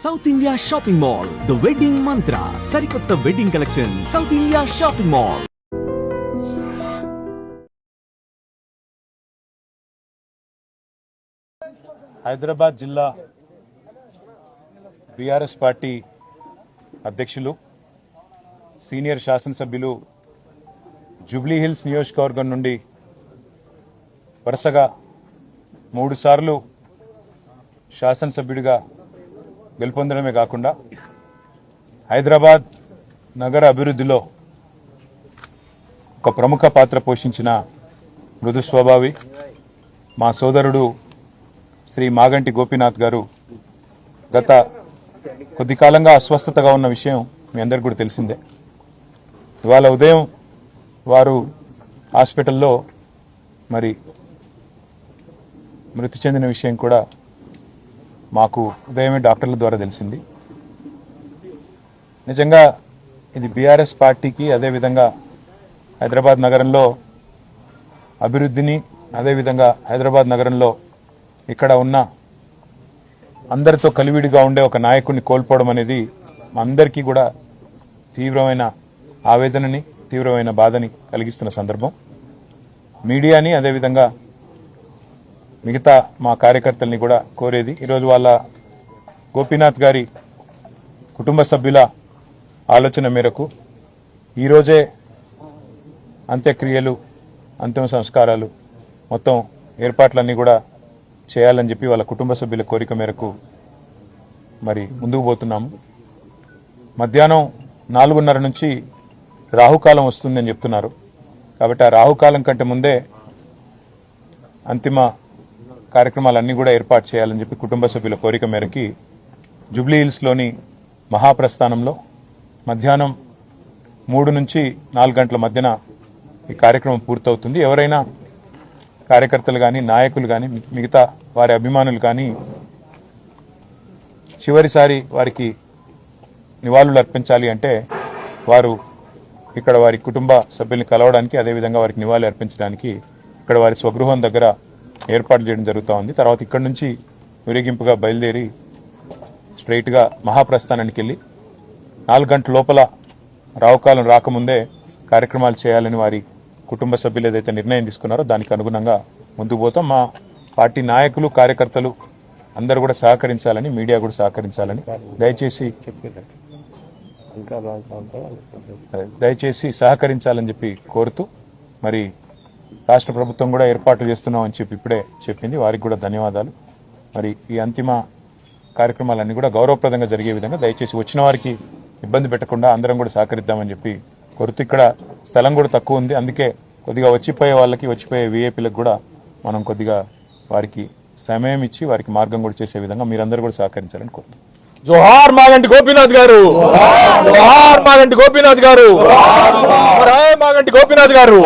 South India shopping mall, the wedding మంత్ర, సరికొత్త wedding collection, south India shopping mall. Hyderabad జిల్లా BRS party అధ్యక్షులు, senior శాసనసభ్యులు, Jubilee hills నియోజకవర్గం నుండి వరుసగా 3 సార్లు శాసనసభ్యుడిగా గెలుపొందడమే కాకుండా హైదరాబాద్ నగర అభివృద్ధిలో ఒక ప్రముఖ పాత్ర పోషించిన మృదు స్వభావి మా సోదరుడు శ్రీ మాగంటి గోపీనాథ్ గారు గత కొద్ది కాలంగా అస్వస్థతగా ఉన్న విషయం మీ అందరికీ కూడా తెలిసిందే. ఇవాళ ఉదయం వారు హాస్పిటల్లో మరి మృతి చెందిన విషయం కూడా మాకు ఉదయమే డాక్టర్ల ద్వారా తెలిసింది. నిజంగా ఇది బీఆర్ఎస్ పార్టీకి, అదేవిధంగా హైదరాబాద్ నగరంలో అభివృద్ధిని, అదేవిధంగా హైదరాబాద్ నగరంలో ఇక్కడ ఉన్న అందరితో కలివిడిగా ఉండే ఒక నాయకుడిని కోల్పోవడం అనేది మా అందరికీ కూడా తీవ్రమైన ఆవేదనని, తీవ్రమైన బాధని కలిగిస్తున్న సందర్భం. మీడియాని, అదేవిధంగా మిగతా మా కార్యకర్తల్ని కూడా కోరేది, ఈరోజు వాళ్ళ గోపీనాథ్ గారి కుటుంబ సభ్యుల ఆలోచన మేరకు ఈరోజే అంత్యక్రియలు, అంతిమ సంస్కారాలు, మొత్తం ఏర్పాట్లన్నీ కూడా చేయాలని చెప్పి వాళ్ళ కుటుంబ సభ్యుల కోరిక మేరకు మరి ముందుకు పోతున్నాము. మధ్యాహ్నం 4:30 నుంచి రాహుకాలం వస్తుందని చెప్తున్నారు. కాబట్టి ఆ రాహుకాలం కంటే ముందే అంతిమ కార్యక్రమాలన్నీ కూడా ఏర్పాటు చేయాలని చెప్పి కుటుంబ సభ్యుల కోరిక మేరకి జూబ్లీ హిల్స్లోని మహాప్రస్థానంలో మధ్యాహ్నం 3 నుంచి 4 గంటల మధ్యన ఈ కార్యక్రమం పూర్తవుతుంది. ఎవరైనా కార్యకర్తలు కానీ, నాయకులు కానీ, మిగతా వారి అభిమానులు కానీ చివరిసారి వారికి నివాళులు అర్పించాలి అంటే వారు ఇక్కడ వారి కుటుంబ సభ్యుల్ని కలవడానికి, అదేవిధంగా వారికి నివాళులు అర్పించడానికి ఇక్కడ వారి స్వగృహం దగ్గర ఏర్పాట్లు చేయడం జరుగుతూ ఉంది. తర్వాత ఇక్కడ నుంచి ఊరేగింపుగా బయలుదేరి స్ట్రైట్గా మహాప్రస్థానానికి వెళ్ళి 4 గంటల లోపల రావుకాలం రాకముందే కార్యక్రమాలు చేయాలని వారి కుటుంబ సభ్యులు ఏదైతే నిర్ణయం తీసుకున్నారో దానికి అనుగుణంగా ముందుకు పోతాం. మా పార్టీ నాయకులు, కార్యకర్తలు అందరూ కూడా సహకరించాలని, మీడియా కూడా సహకరించాలని దయచేసి సహకరించాలని చెప్పి కోరుతూ, మరి రాష్ట్ర ప్రభుత్వం కూడా ఏర్పాట్లు చేస్తున్నామని చెప్పి ఇప్పుడే చెప్పింది. వారికి కూడా ధన్యవాదాలు. మరి ఈ అంతిమ కార్యక్రమాలన్నీ కూడా గౌరవప్రదంగా జరిగే విధంగా దయచేసి వచ్చిన వారికి ఇబ్బంది పెట్టకుండా అందరం కూడా సహకరిద్దామని చెప్పి కోరుతూ, ఇక్కడ స్థలం కూడా తక్కువ ఉంది, అందుకే కొద్దిగా వచ్చిపోయే వాళ్ళకి, వచ్చిపోయే వీఐపీలకు కూడా మనం కొద్దిగా వారికి సమయం ఇచ్చి వారికి మార్గం కూడా చేసే విధంగా మీరందరూ కూడా సహకరించాలని కోరుతాం. జోహార్ మాగంటి గోపీనాథ్ గారు, జోహార్ మాగంటి గోపీనాథ్ గారు, మాగంటి గోపీనాథ్ గారు.